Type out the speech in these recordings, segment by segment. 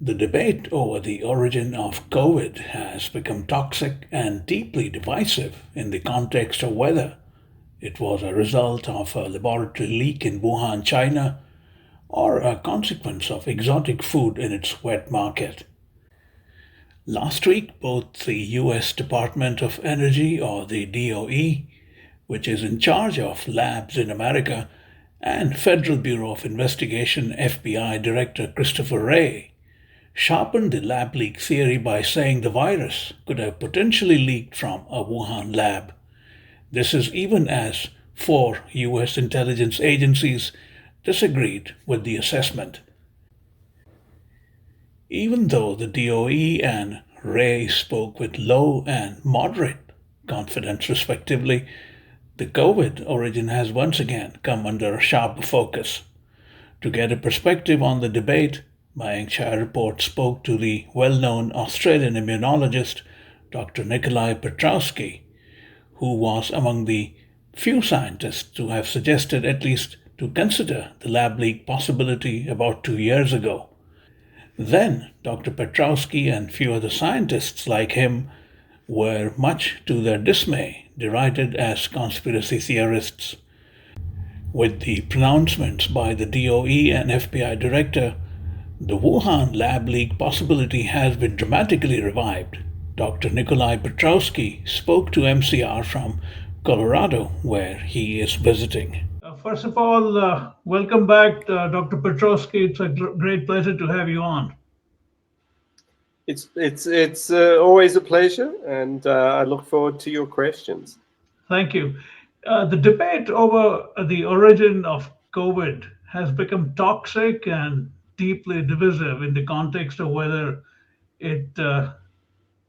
The debate over the origin of COVID has become toxic and deeply divisive in the context of whether it was a result of a laboratory leak in Wuhan, China, or a consequence of exotic food in its wet market. Last week, both the US Department of Energy, or the DOE, which is in charge of labs in America, and Federal Bureau of Investigation FBI Director Christopher Wray sharpened the lab leak theory by saying the virus could have potentially leaked from a Wuhan lab. This is even as four US intelligence agencies disagreed with the assessment. Even though the DOE and Wray spoke with low and moderate confidence, respectively, the COVID origin has once again come under sharp focus. To get a perspective on the debate, Mayank Chhaya Reports spoke to the well known Australian immunologist Dr. Nikolai Petrovsky, who was among the few scientists who have suggested at least to consider the lab leak possibility about 2 years ago. Then, Dr. Petrovsky and few other scientists like him were, much to their dismay, derided as conspiracy theorists. With the pronouncements by the DOE and FBI director, the Wuhan lab leak possibility has been dramatically revived. Dr. Nikolai Petrovsky spoke to MCR from Colorado, where he is visiting. First of all, welcome back, Dr. Petrovsky. It's a great pleasure to have you on. It's always a pleasure, and I look forward to your questions. Thank you. The debate over the origin of COVID has become toxic and deeply divisive in the context of whether it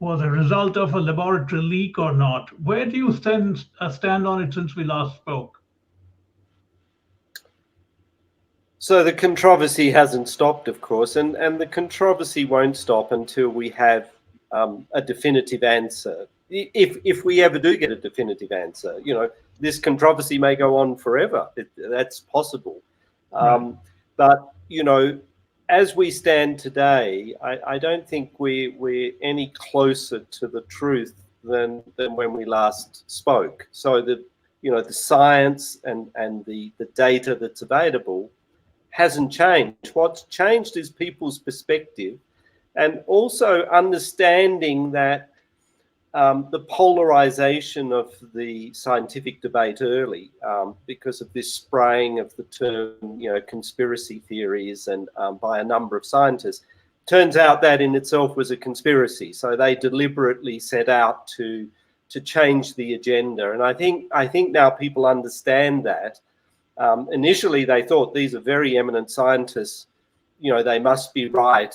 was a result of a laboratory leak or not. Where do you stand on it since we last spoke? So the controversy hasn't stopped, of course, and the controversy won't stop until we have a definitive answer. If we ever do get a definitive answer, this controversy may go on forever. That's possible. Right. But, as we stand today, I don't think we're any closer to the truth than when we last spoke. So the science and the data that's available hasn't changed. What's changed is people's perspective, and also understanding that the polarization of the scientific debate early, because of this spraying of the term, conspiracy theories, and by a number of scientists, turns out that in itself was a conspiracy. So they deliberately set out to change the agenda, and I think now people understand that. Initially, they thought these are very eminent scientists, they must be right,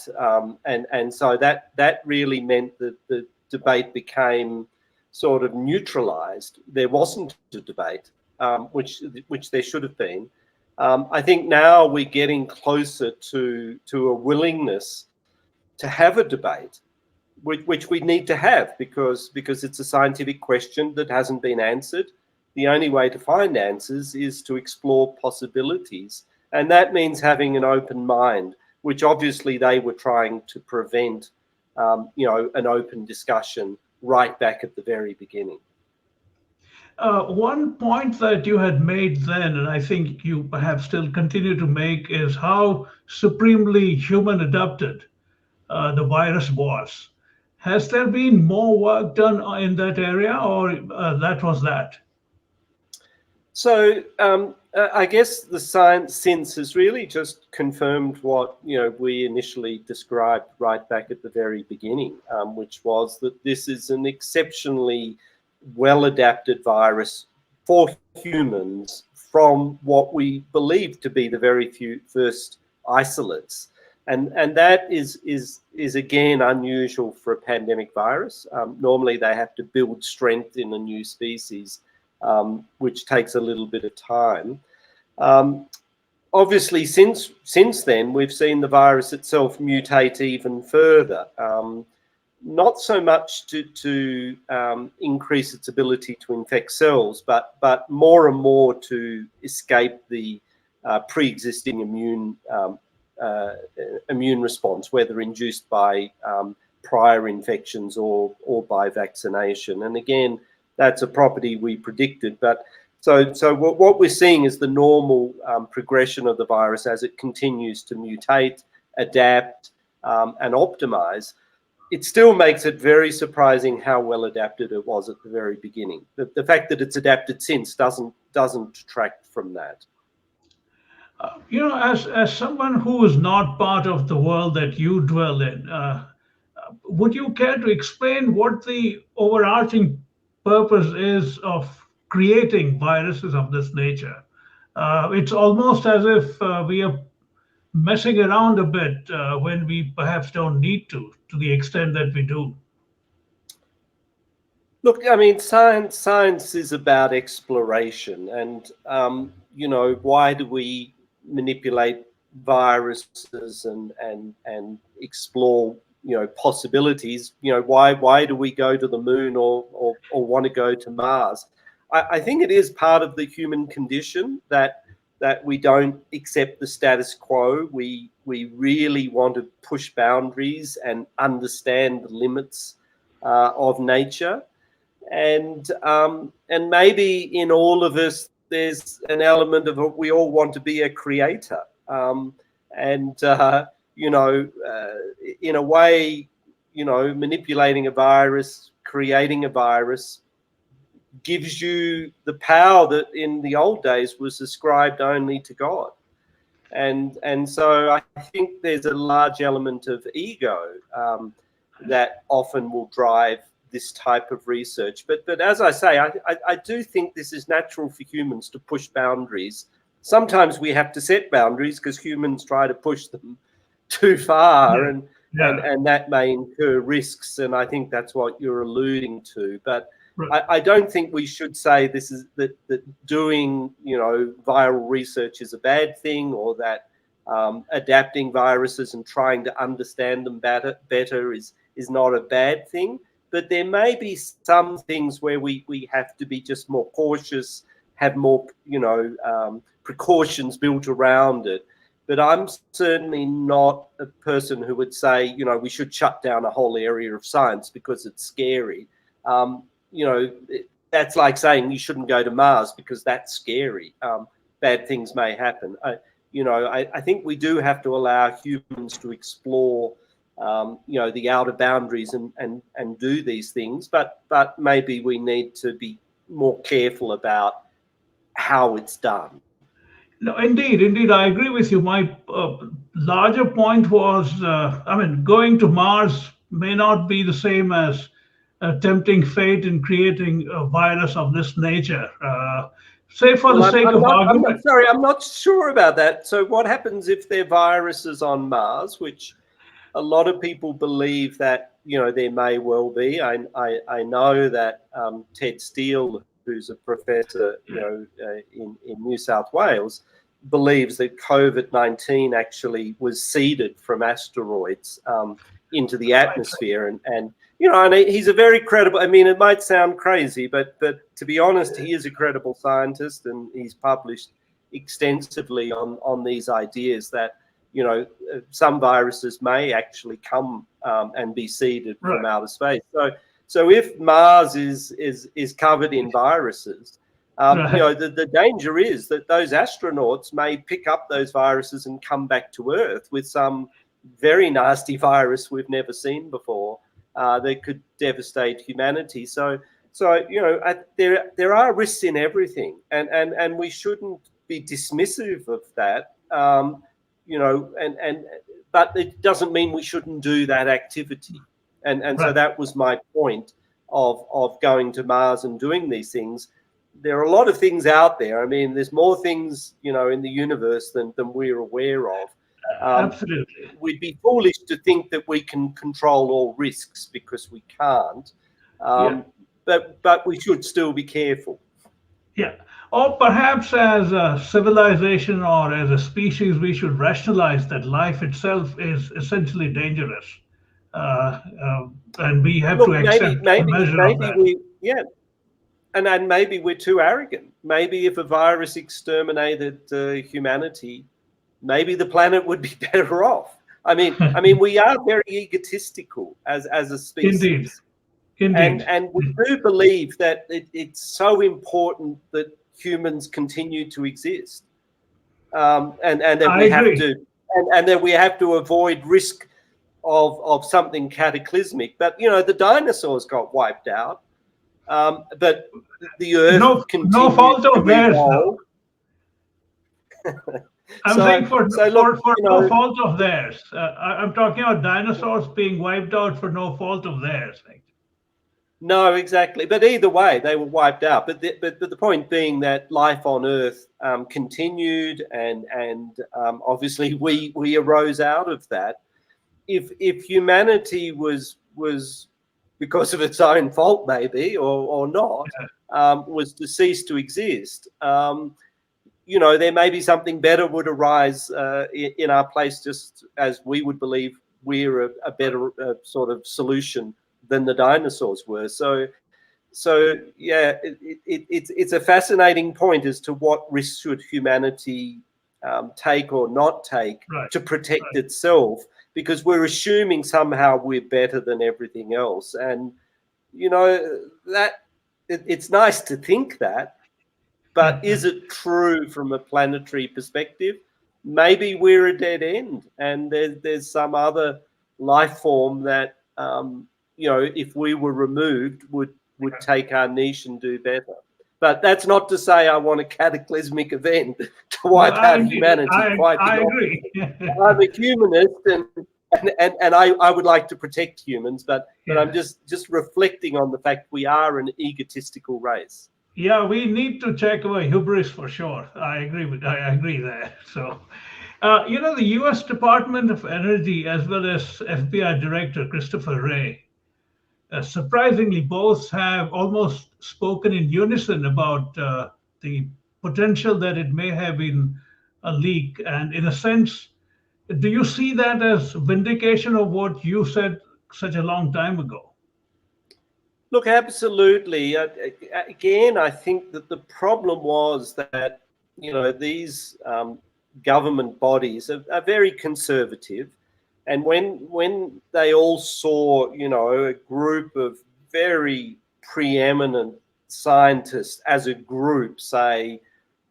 and so that really meant that the debate became sort of neutralized. There wasn't a debate, which there should have been. I think now we're getting closer to a willingness to have a debate, which we need to have because it's a scientific question that hasn't been answered. The only way to find answers is to explore possibilities, and that means having an open mind, which obviously they were trying to prevent, an open discussion right back at the very beginning. One point that you had made then, and I think you have still continue to make, is how supremely human adapted the virus was. Has there been more work done in that area, or that was that? So I guess the science since has really just confirmed what we initially described right back at the very beginning, which was that this is an exceptionally well-adapted virus for humans from what we believe to be the very first isolates, and that is again unusual for a pandemic virus. Normally they have to build strength in a new species, which takes a little bit of time. Obviously, since then, we've seen the virus itself mutate even further, not so much to increase its ability to infect cells, but more and more to escape the pre-existing immune immune response, whether induced by prior infections or by vaccination. And again, that's a property we predicted. But so what we're seeing is the normal progression of the virus as it continues to mutate, adapt, and optimize. It still makes it very surprising how well adapted it was at the very beginning. The fact that it's adapted since doesn't detract from that. As someone who is not part of the world that you dwell in, would you care to explain what the overarching purpose is of creating viruses of this nature? It's almost as if we are messing around a bit when we perhaps don't need to the extent that we do. Look, I mean, science is about exploration, and why do we manipulate viruses and explore possibilities? Why do we go to the moon or want to go to Mars? I think it is part of the human condition that we don't accept the status quo. We really want to push boundaries and understand the limits of nature, and maybe in all of us there's an element of we all want to be a creator, in a way, manipulating a virus, creating a virus, gives you the power that in the old days was ascribed only to God. And so I think there's a large element of ego that often will drive this type of research. But as I say, I do think this is natural for humans to push boundaries. Sometimes we have to set boundaries because humans try to push them too far, and that may incur risks. And I think that's what you're alluding to. But I don't think we should say that doing viral research is a bad thing, or that adapting viruses and trying to understand them better is not a bad thing. But there may be some things where we have to be just more cautious, have more precautions built around it. But I'm certainly not a person who would say we should shut down a whole area of science because it's scary. That's like saying you shouldn't go to Mars because that's scary. Bad things may happen. I think we do have to allow humans to explore, the outer boundaries and do these things. But maybe we need to be more careful about how it's done. No, indeed, I agree with you. My larger point was, going to Mars may not be the same as tempting fate in creating a virus of this nature. Say for the sake of argument. I'm not sure about that. So what happens if there are viruses on Mars, which a lot of people believe that, there may well be. I know that Ted Steele, who's a professor, in New South Wales, believes that COVID-19 actually was seeded from asteroids into the atmosphere, and he's a very credible. I mean, it might sound crazy, but to be honest, he is a credible scientist, and he's published extensively on these ideas that some viruses may actually come and be seeded from outer space. So if Mars is covered in viruses, the danger is that those astronauts may pick up those viruses and come back to Earth with some very nasty virus we've never seen before that could devastate humanity. So there are risks in everything, and we shouldn't be dismissive of that. But it doesn't mean we shouldn't do that activity. And so that was my point of going to Mars and doing these things. There are a lot of things out there. I mean, there's more things, in the universe than we're aware of. Absolutely. We'd be foolish to think that we can control all risks, because we can't. But we should still be careful. Yeah. Or perhaps as a civilization or as a species, we should rationalize that life itself is essentially dangerous. And we have to accept the measure of that. And maybe we're too arrogant. Maybe if a virus exterminated humanity, maybe the planet would be better off. I mean, we are very egotistical as a species. Indeed. And we do believe that it's so important that humans continue to exist, and that we have to, and that we have to avoid risk of something cataclysmic. But the dinosaurs got wiped out, but the Earth continued no fault of to theirs. evolve. I'm saying for no fault of theirs. I'm talking about dinosaurs being wiped out for no fault of theirs. No, exactly. But either way, they were wiped out. But the point being that life on Earth continued, and obviously we arose out of that. If humanity was because of its own fault, maybe or not, was to cease to exist, there may be something better would arise in our place, just as we would believe we're a better sort of solution than the dinosaurs were. So yeah, it's a fascinating point as to what risks should humanity take or not take to protect itself, because we're assuming somehow we're better than everything else. And that it's nice to think that, but is it true from a planetary perspective? Maybe we're a dead end, and there's some other life form that if we were removed would take our niche and do better. But that's not to say I want a cataclysmic event to wipe out humanity. I agree. I'm a humanist, and I would like to protect humans, but I'm just reflecting on the fact we are an egotistical race. Yeah, we need to check our hubris for sure. I agree there. So, the U.S. Department of Energy, as well as FBI Director Christopher Wray, surprisingly, both have almost spoken in unison about the potential that it may have been a leak. And in a sense, do you see that as vindication of what you said such a long time ago? Look, absolutely. Again, I think that the problem was that, these government bodies are very conservative. And when they all saw, a group of very preeminent scientists as a group say,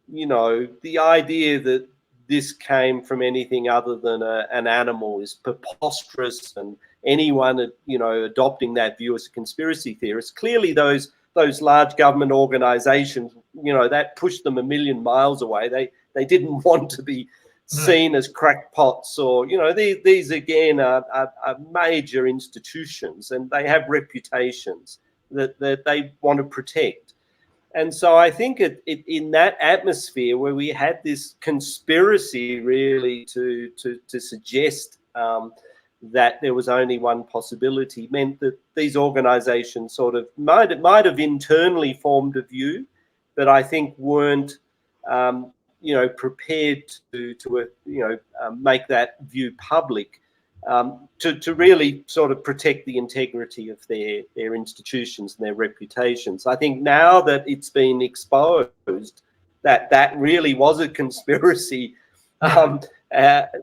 the idea that this came from anything other than an animal is preposterous, and anyone, adopting that view as a conspiracy theorist, clearly those large government organizations, that pushed them a million miles away. They didn't want to be seen as crackpots, or these again are major institutions, and they have reputations that they want to protect. And so I think in that atmosphere where we had this conspiracy really to suggest that there was only one possibility, meant that these organizations sort of might have internally formed a view, but I think weren't prepared to make that view public, to really sort of protect the integrity of their institutions and their reputations. I think now that it's been exposed that really was a conspiracy,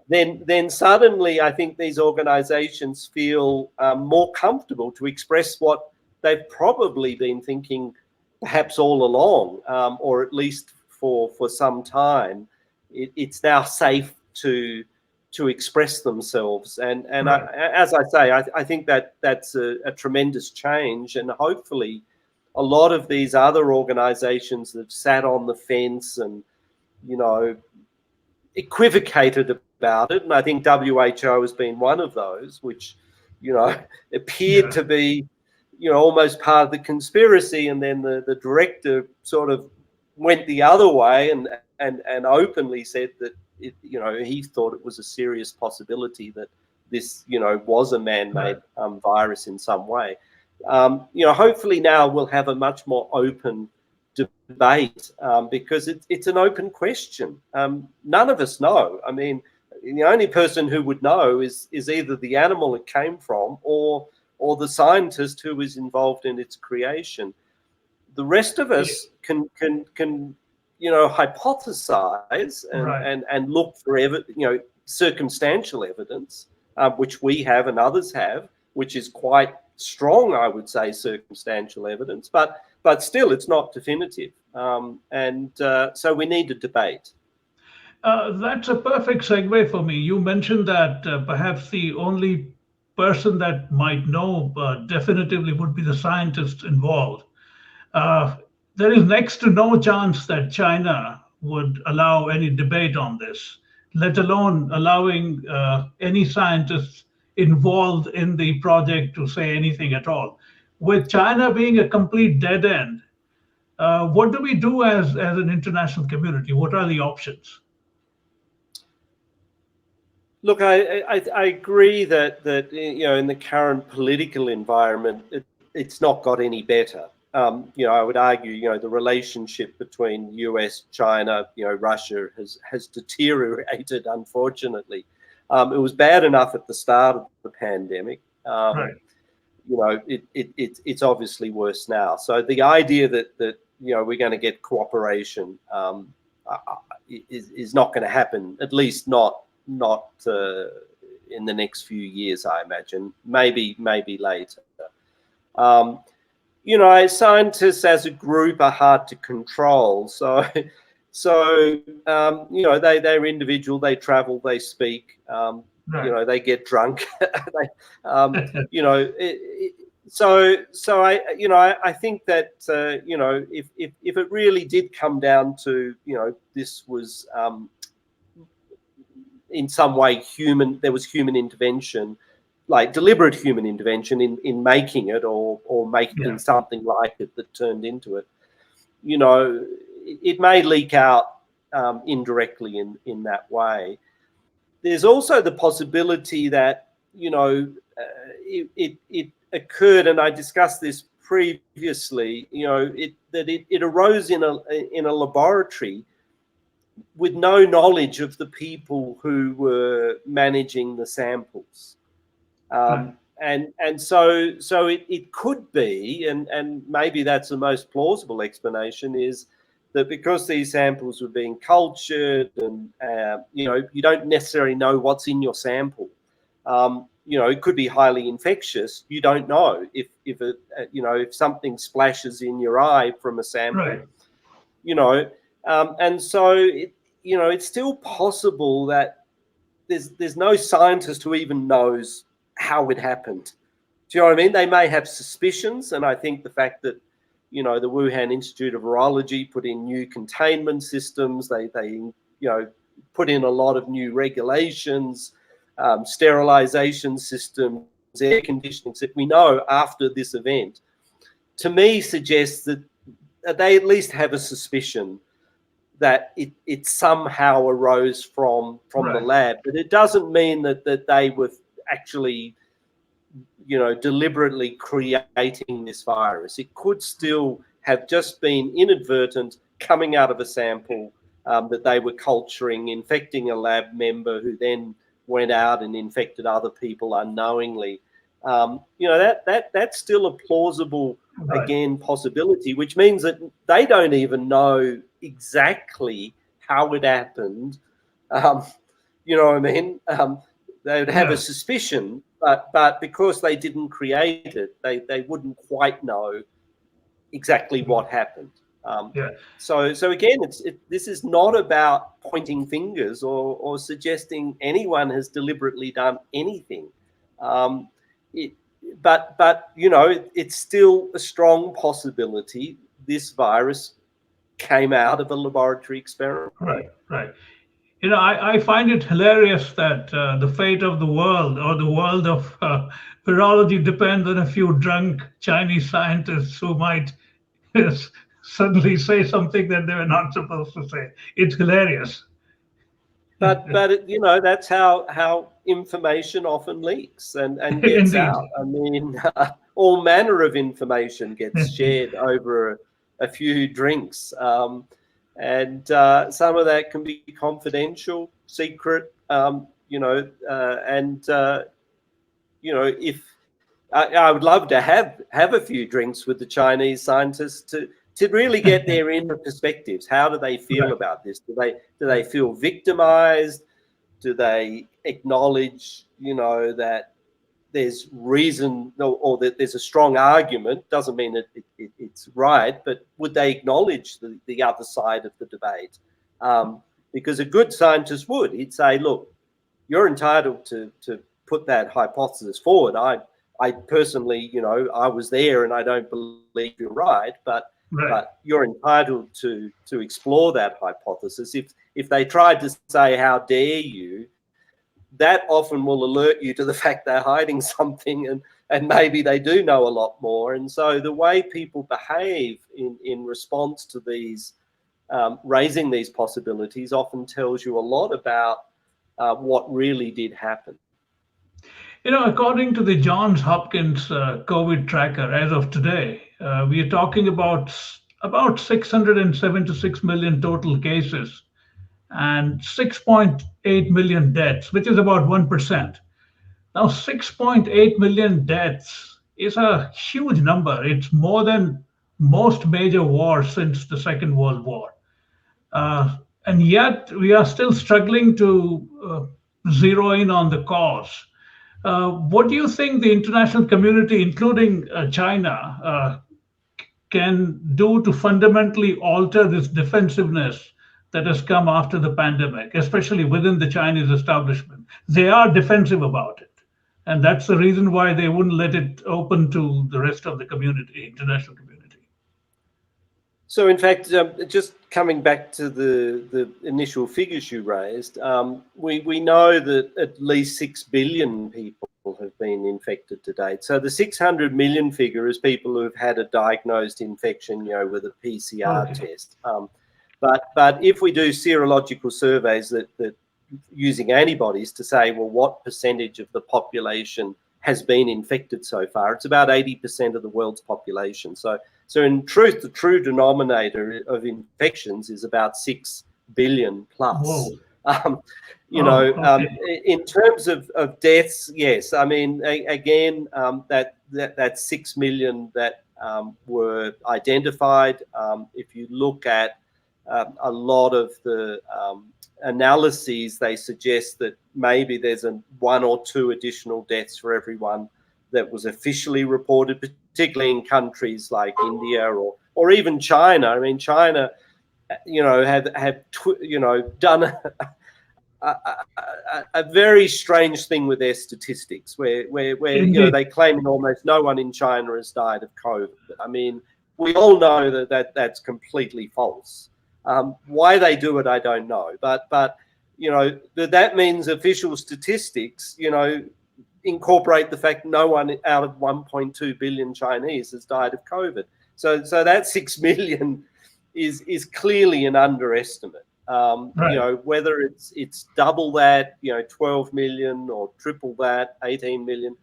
then suddenly I think these organizations feel more comfortable to express what they've probably been thinking perhaps all along, or at least for some time. It's now safe to express themselves, and as I say, I think that's a tremendous change, and hopefully a lot of these other organizations that sat on the fence and equivocated about it, and I think WHO has been one of those, which appeared to be almost part of the conspiracy, and then the director sort of went the other way and openly said that he thought it was a serious possibility that this was a man-made virus in some way. Hopefully now we'll have a much more open debate, because it's an open question. None of us know. I mean, the only person who would know is either the animal it came from or the scientist who was involved in its creation. The rest of us can hypothesize Right. and look for circumstantial evidence, which we have and others have, which is quite strong, I would say, circumstantial evidence, but still it's not definitive. So we need a debate. That's a perfect segue for me. You mentioned that perhaps the only person that might know definitively would be the scientists involved. Uh, there is next to no chance that China would allow any debate on this, let alone allowing any scientists involved in the project to say anything at all. With China being a complete dead end, what do we do as an international community? What are the options? Look, I agree that in the current political environment, it's not got any better. I would argue, the relationship between US, China, Russia has deteriorated, unfortunately. It was bad enough at the start of the pandemic. Right. It's obviously worse now. So the idea that we're going to get cooperation is not going to happen, at least not in the next few years, I imagine. Maybe later. Scientists as a group are hard to control. They're individual. They travel. They speak. Right. They get drunk. I think that if it really did come down to this was in some way there was human intervention, like deliberate human intervention in making it or making something like it that turned into it. It may leak out indirectly in that way. There's also the possibility that it occurred, and I discussed this previously. It arose in a laboratory with no knowledge of the people who were managing the samples. And so it could be, and maybe that's the most plausible explanation, is that because these samples were being cultured and, you don't necessarily know what's in your sample. It could be highly infectious. You don't know if something splashes in your eye from a sample, Right. And so it's still possible that there's no scientist who even knows how it happened. Do you know what I mean? They may have suspicions, and I think the fact that the Wuhan Institute of Virology put in new containment systems, they put in a lot of new regulations, sterilization systems, air conditioning that we know after this event, to me suggests that they at least have a suspicion that it somehow arose from the lab. But it doesn't mean that they were actually deliberately creating this virus. It could still have just been inadvertent, coming out of a sample that they were culturing, infecting a lab member who then went out and infected other people unknowingly. That's still a plausible, again, possibility, which means that they don't even know exactly how it happened. You know what I mean? They would have a suspicion, but because they didn't create it, they wouldn't quite know exactly what happened. So again, this is not about pointing fingers or suggesting anyone has deliberately done anything. But it's still a strong possibility this virus came out of a laboratory experiment. Right. I find it hilarious that the fate of the world or the world of virology depends on a few drunk Chinese scientists who might suddenly say something that they were not supposed to say. It's hilarious. But that's how information often leaks and gets Indeed. out. I mean, all manner of information gets shared over a few drinks. And some of that can be confidential, secret, if I would love to have a few drinks with the Chinese scientists to really get their inner perspectives. How do they feel about this? Do they feel victimized? Do they acknowledge, that there's reason or that there's a strong argument? Doesn't mean that it's right, but would they acknowledge the other side of the debate? Because a good scientist would. He'd say, look, you're entitled to put that hypothesis forward. I personally, I was there and I don't believe you're right, but you're entitled to explore that hypothesis. If they tried to say, how dare you, that often will alert you to the fact they're hiding something, and maybe they do know a lot more. And so the way people behave in response to these, raising these possibilities, often tells you a lot about what really did happen. According to the Johns Hopkins COVID tracker, as of today, we are talking about 676 million total cases and 6.8 million deaths, which is about 1%. Now, 6.8 million deaths is a huge number. It's more than most major wars since the Second World War. And yet, we are still struggling to zero in on the cause. What do you think the international community, including China, can do to fundamentally alter this defensiveness that has come after the pandemic, especially within the Chinese establishment? They are defensive about it. And that's the reason why they wouldn't let it open to the rest of the community, international community. So, in fact, just coming back to the initial figures you raised, we know that at least 6 billion people have been infected to date. So the 600 million figure is people who have had a diagnosed infection, with a PCR test. But if we do serological surveys that using antibodies to say, well, what percentage of the population has been infected so far, it's about 80% of the world's population. So in truth, the true denominator of infections is about 6 billion plus. In terms of deaths, yes. I mean, again, that 6 million that were identified. If you look at a lot of the analyses, they suggest that maybe there's 1 or 2 additional deaths for everyone that was officially reported, particularly in countries like India or even China. I mean, China, have done a very strange thing with their statistics, where they claim almost no one in China has died of COVID. I mean, we all know that's completely false. Why they do it, I don't know. But that means official statistics, incorporate the fact no one out of 1.2 billion Chinese has died of COVID. So that 6 million is clearly an underestimate. Whether it's double that, 12 million, or triple that, 18 million,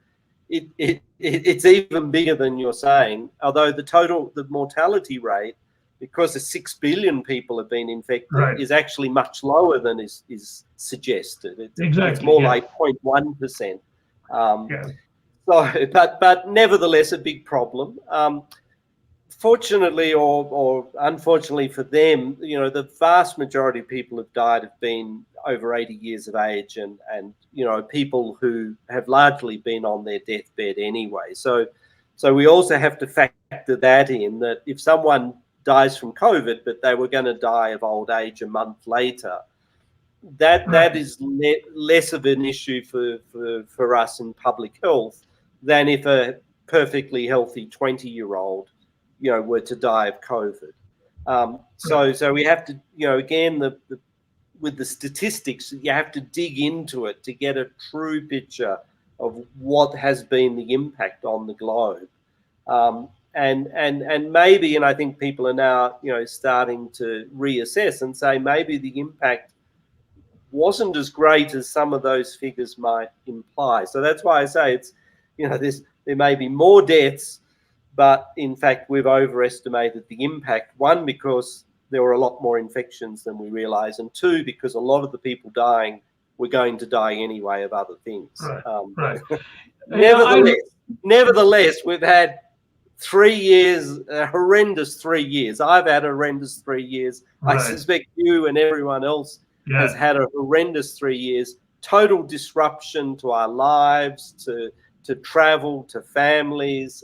it's even bigger than you're saying. Although the mortality rate, because the 6 billion people have been infected, is actually much lower than is suggested. It's more like 0.1%. But nevertheless, a big problem. Fortunately or unfortunately for them, the vast majority of people who've died have been over 80 years of age and people who have largely been on their deathbed anyway. So we also have to factor that in, that if someone dies from COVID, but they were going to die of old age a month later, that is less of an issue for us in public health than if a perfectly healthy 20-year-old were to die of COVID. So we have to, again, with the statistics, you have to dig into it to get a true picture of what has been the impact on the globe. And maybe, and I think people are now, starting to reassess and say maybe the impact wasn't as great as some of those figures might imply. So that's why I say it's, there may be more deaths, but in fact, we've overestimated the impact. 1, because there were a lot more infections than we realize, and 2, because a lot of the people dying were going to die anyway of other things. Nevertheless, we've had 3 years, a horrendous 3 years. I've had a horrendous 3 years. I Right. suspect you and everyone else has Yeah. had a horrendous 3 years. Total disruption to our lives, to travel, to families.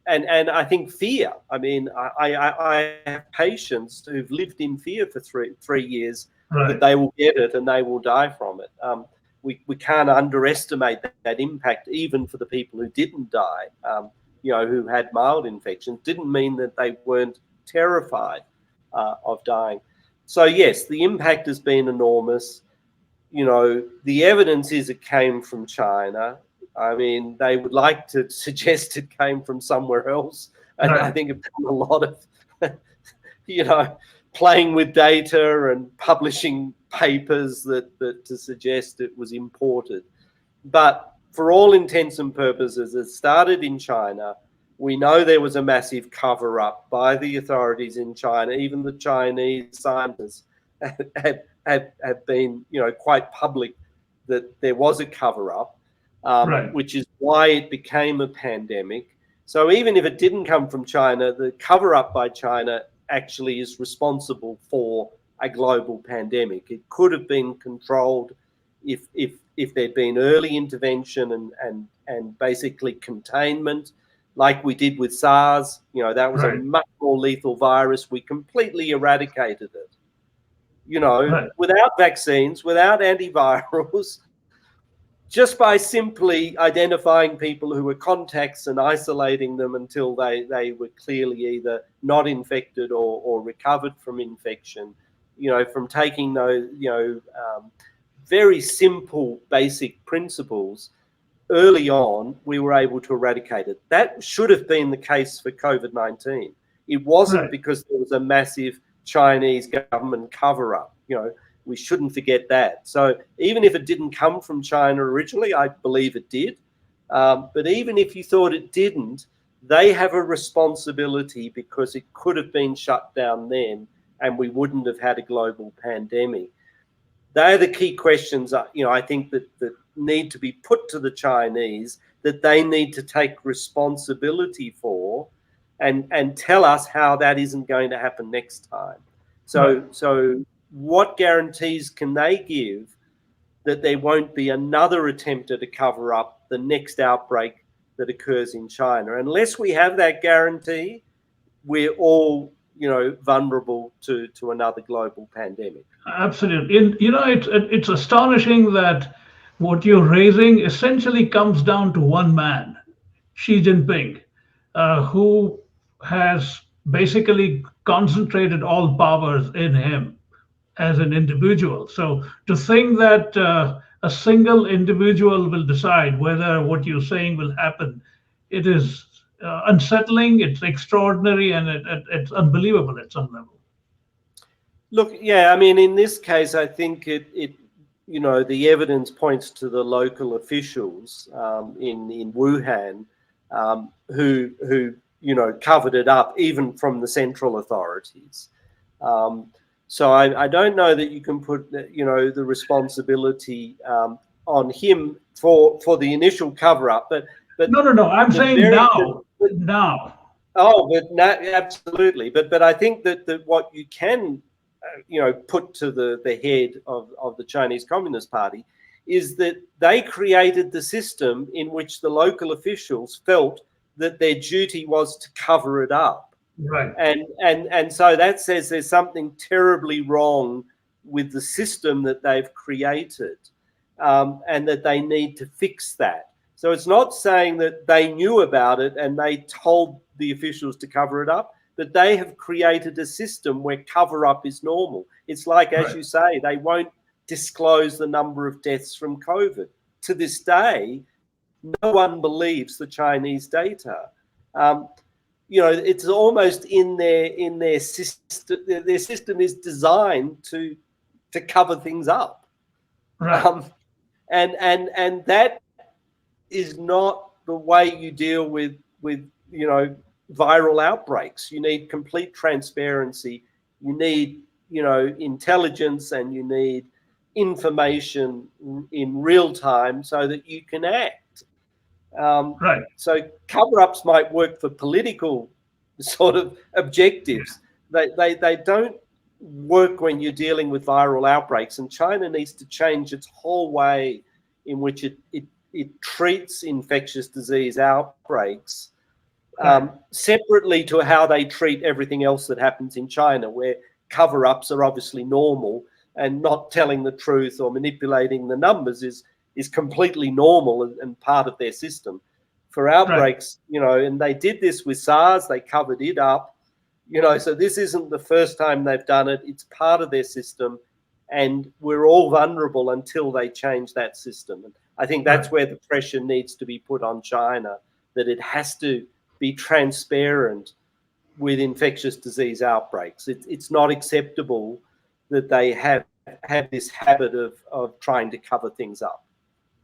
And I think fear. I mean, I have patients who've lived in fear for three years Right. that they will get it and they will die from it. We can't underestimate that impact, even for the people who didn't die, who had mild infections. Didn't mean that they weren't terrified of dying. So yes, the impact has been enormous. The evidence is it came from China. I mean, they would like to suggest it came from somewhere else. And Right. I think it's done a lot of, playing with data and publishing papers that to suggest it was imported. But for all intents and purposes, it started in China. We know there was a massive cover-up by the authorities in China. Even the Chinese scientists have been, quite public that there was a cover-up, Right. which is why it became a pandemic. So even if it didn't come from China, the cover-up by China actually is responsible for a global pandemic. It could have been controlled if there'd been early intervention and basically containment, like we did with SARS. That was Right. a much more lethal virus. We completely eradicated it. Right. Without vaccines, without antivirals, just by simply identifying people who were contacts and isolating them until they were clearly either not infected or recovered from infection, from taking those, very simple basic principles early on, we were able to eradicate it. That should have been the case for COVID-19. It wasn't Right. because there was a massive Chinese government cover-up. We shouldn't forget that. So even if it didn't come from China originally, I believe it did. But even if you thought it didn't, they have a responsibility because it could have been shut down then and we wouldn't have had a global pandemic. They're the key questions, I think that need to be put to the Chinese, that they need to take responsibility for and tell us how that isn't going to happen next time. So what guarantees can they give that there won't be another attempt at a cover up the next outbreak that occurs in China? Unless we have that guarantee, we're all, vulnerable to another global pandemic. Absolutely. It's astonishing that what you're raising essentially comes down to one man, Xi Jinping, who has basically concentrated all powers in him as an individual. So to think that a single individual will decide whether what you're saying will happen, it is unsettling, it's extraordinary, and it's unbelievable at some level. Look, yeah, I mean, in this case, I think it the evidence points to the local officials in Wuhan who covered it up, even from the central authorities. So I don't know that you can put the responsibility on him for the initial cover up, but No. I'm saying now. Oh, but absolutely. But I think that what you can put to the head of the Chinese Communist Party is that they created the system in which the local officials felt that their duty was to cover it up. Right. And so that says there's something terribly wrong with the system that they've created, and that they need to fix that. So it's not saying that they knew about it and they told the officials to cover it up, but they have created a system where cover up is normal. It's like, as Right. you say, they won't disclose the number of deaths from COVID. To this day, no one believes the Chinese data. It's almost in their system. Their system is designed to cover things up, Right. and that is not the way you deal with viral outbreaks. You need complete transparency. You need intelligence, and you need information in real time so that you can act. Right. So cover-ups might work for political sort of objectives. They don't work when you're dealing with viral outbreaks, and China needs to change its whole way in which it treats infectious disease outbreaks separately to how they treat everything else that happens in China, where cover-ups are obviously normal and not telling the truth or manipulating the numbers is completely normal and part of their system. For outbreaks, you know, and they did this with SARS, they covered it up, you know, so this isn't the first time they've done it. It's part of their system, and we're all vulnerable until they change that system. And I think that's where the pressure needs to be put on China, that it has to be transparent with infectious disease outbreaks. It's not acceptable that they have this habit of trying to cover things up.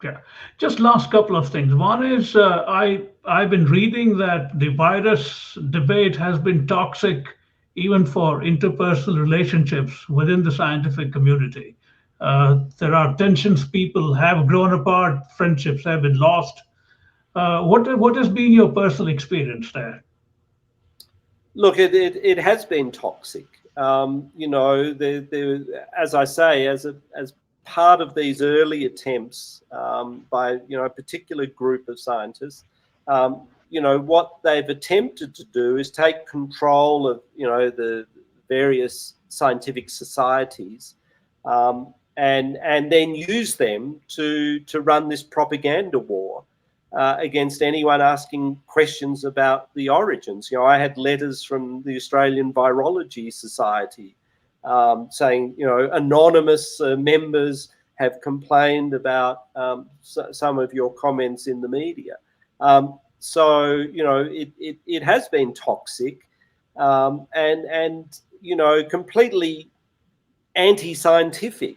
Yeah. Just last couple of things. One is I've been reading that the virus debate has been toxic even for interpersonal relationships within the scientific community. There are tensions, people have grown apart, friendships have been lost. What has been your personal experience there? Look, it has been toxic. You know, as I say, as part of these early attempts by, you know, a particular group of scientists, you know, what they've attempted to do is take control of, you know, the various scientific societies and then use them to run this propaganda war against anyone asking questions about the origins. You know, I had letters from the Australian Virology Society saying, you know, anonymous members have complained about some of your comments in the media. So, you know, it has been toxic and, you know, completely anti-scientific.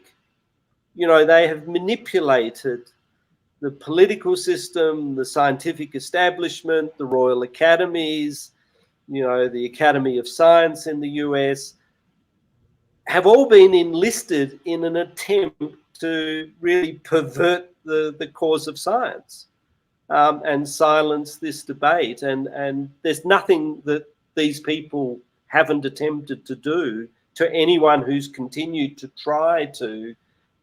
You know, they have manipulated the political system, the scientific establishment, the Royal Academies, you know, the Academy of Science in the US, have all been enlisted in an attempt to really pervert the cause of science and silence this debate. And there's nothing that these people haven't attempted to do to anyone who's continued to try to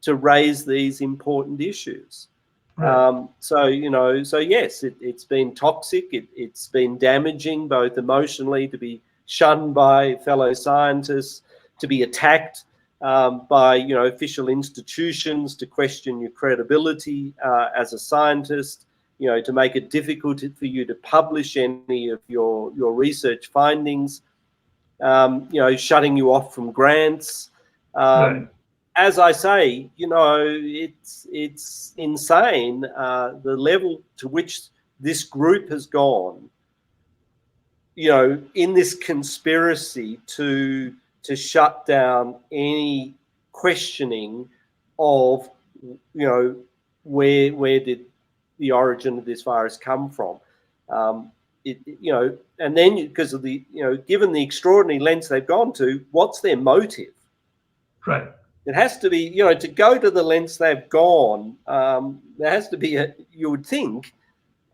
raise these important issues. So, you know, so yes, it's been toxic. It's been damaging, both emotionally, to be shunned by fellow scientists, to be attacked by, you know, official institutions, to question your credibility as a scientist, you know, to make it difficult for you to publish any of your research findings, you know, shutting you off from grants. As I say, you know, it's insane the level to which this group has gone, you know, in this conspiracy to shut down any questioning of, you know, where did the origin of this virus come from. You know, and then because of the, you know, given the extraordinary lengths they've gone to, what's their motive? Right. It has to be, you know, to go to the lengths they've gone, there has to be, you would think,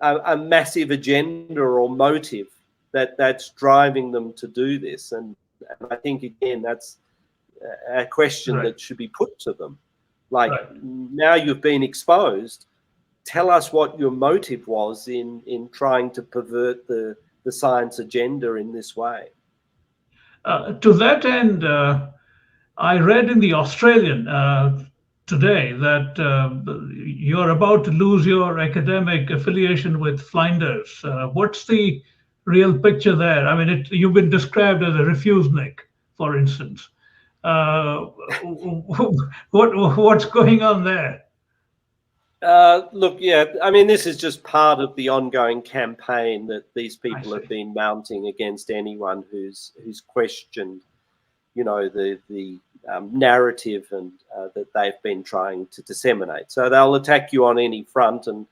a massive agenda or motive that's driving them to do this. And I think, again, that's a question that should be put to them. Like, now you've been exposed, tell us what your motive was in trying to pervert the science agenda in this way. To that end, I read in the Australian today that you're about to lose your academic affiliation with Flinders. What's the real picture there? I mean, you've been described as a refusenik, for instance. What's going on there? Look, yeah, I mean, this is just part of the ongoing campaign that these people have been mounting against anyone who's questioned, you know, the narrative and that they've been trying to disseminate. So they'll attack you on any front, and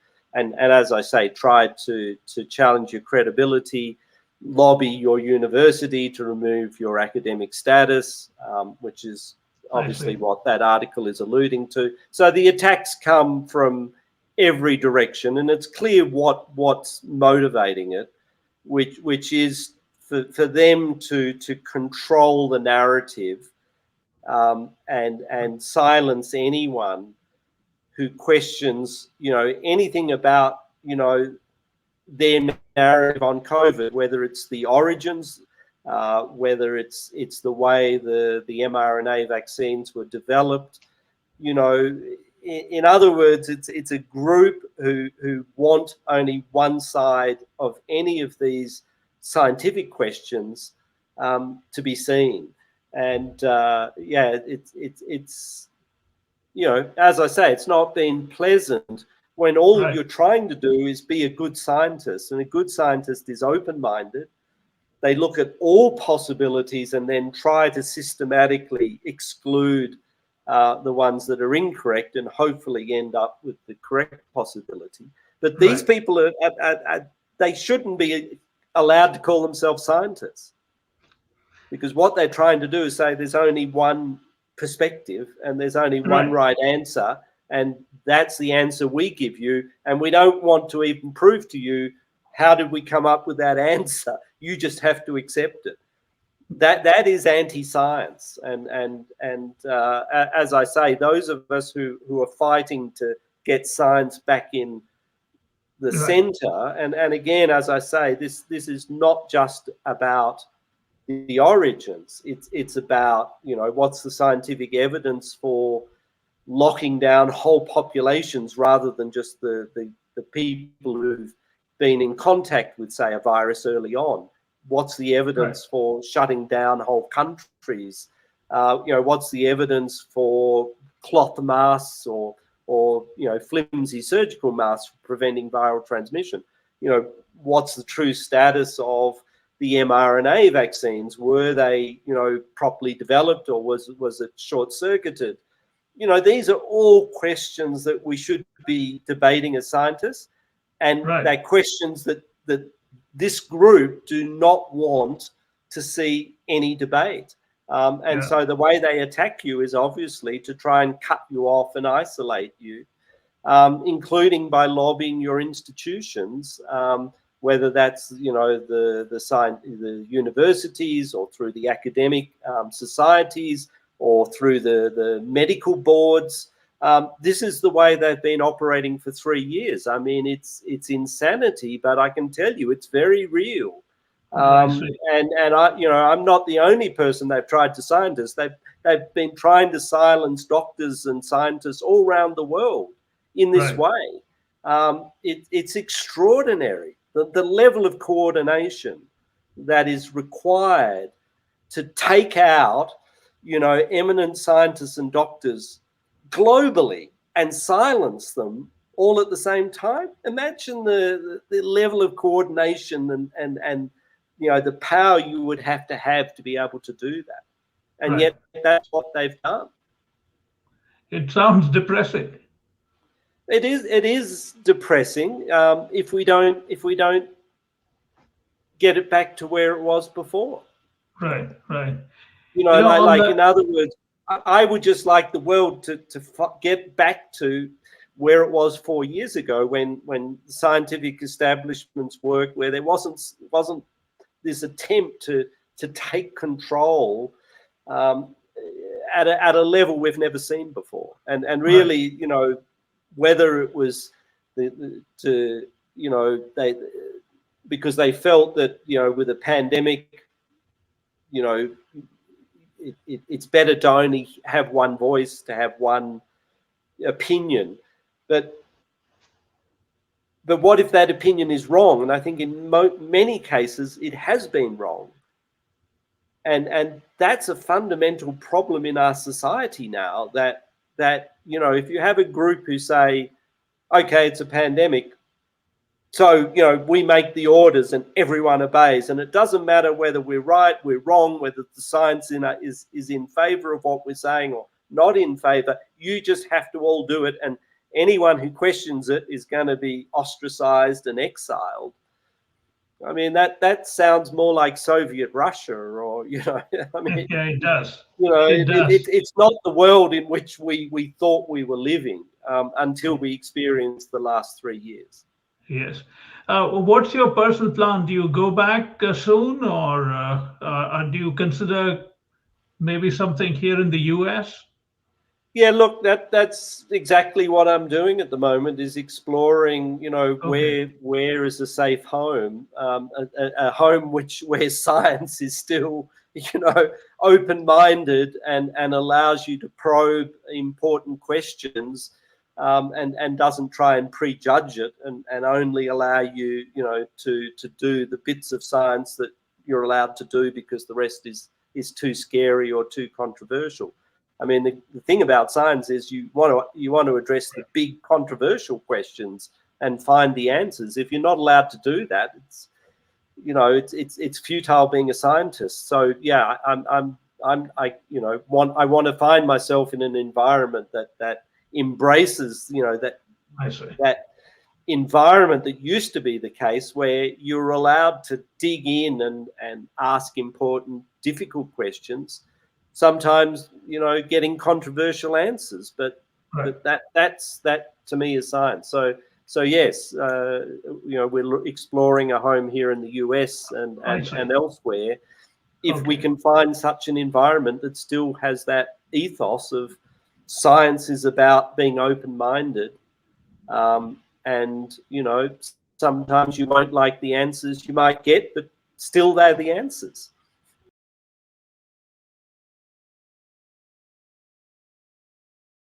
as I say, try to challenge your credibility, lobby your university to remove your academic status, which is obviously what that article is alluding to. So the attacks come from every direction, and it's clear what's motivating it, which is for them to control the narrative, and silence anyone who questions, anything about, their narrative on COVID, whether it's the origins, whether it's the way the mRNA vaccines were developed. In other words, it's a group who want only one side of any of these scientific questions to be seen. And it's as I say, it's not been pleasant when all Right. you're trying to do is be a good scientist, and a good scientist is open-minded. They look at all possibilities and then try to systematically exclude the ones that are incorrect, and hopefully end up with the correct possibility. But these Right. people they shouldn't be allowed to call themselves scientists, because what they're trying to do is say there's only one perspective and there's only one right answer, and that's the answer we give you, and we don't want to even prove to you how did we come up with that answer. You just have to accept it. That is anti-science, and as I say, those of us who are fighting to get science back in the center, and again, as I say, this is not just about the origins. It's about, what's the scientific evidence for locking down whole populations rather than just the people who've been in contact with, say, a virus early on. What's the evidence for shutting down whole countries? What's the evidence for cloth masks or flimsy surgical masks for preventing viral transmission? What's the true status of the mRNA vaccines? Were they, properly developed, or was it short-circuited? These are all questions that we should be debating as scientists, and they're questions that this group do not want to see any debate. So the way they attack you is obviously to try and cut you off and isolate you, including by lobbying your institutions, whether that's the universities, or through the academic societies, or through the medical boards. This is the way they've been operating for 3 years. I mean, it's insanity, but I can tell you it's very real. And I'm not the only person they've tried to silence. They've been trying to silence doctors and scientists all around the world in this way. It's extraordinary, the level of coordination that is required to take out, eminent scientists and doctors globally and silence them all at the same time. Imagine the level of coordination and the power you would have to be able to do that. And yet that's what they've done. It sounds depressing. It is depressing if we don't get it back to where it was before. Right. In other words, I would just like the world to get back to where it was 4 years ago, when scientific establishments worked, where there wasn't this attempt to take control at a level we've never seen before, and really, whether it was because they felt that with a pandemic, it's better to only have one voice, to have one opinion, but what if that opinion is wrong? And I think in many cases it has been wrong, and that's a fundamental problem in our society now, that if you have a group who say, okay, it's a pandemic, so we make the orders and everyone obeys, and it doesn't matter whether we're right, we're wrong, whether the science is in favor of what we're saying or not in favor, you just have to all do it, and anyone who questions it is going to be ostracized and exiled. I mean, that sounds more like Soviet Russia, or I mean, yeah, it does. It's not the world in which we thought we were living. until we experience the last 3 years. Yes. What's your personal plan? Do you go back soon, or do you consider maybe something here in the US? Yeah, look, that's exactly what I'm doing at the moment, is exploring, Okay. where is a safe home, a home where science is still, open-minded and allows you to probe important questions, and doesn't try and prejudge it, and only allow you, to do the bits of science that you're allowed to do because the rest is too scary or too controversial. I mean, the thing about science is you want to address the big controversial questions and find the answers. If you're not allowed to do that, it's futile being a scientist. So yeah, I want to find myself in an environment that embraces, I see. that environment that used to be the case, where you're allowed to dig in and ask important, difficult questions. Sometimes, getting controversial answers, but Right. that to me is science. So yes, we're exploring a home here in the US I see. and elsewhere, if we Okay. can find such an environment that still has that ethos of science is about being open-minded, and sometimes you won't like the answers you might get, but still they're the answers.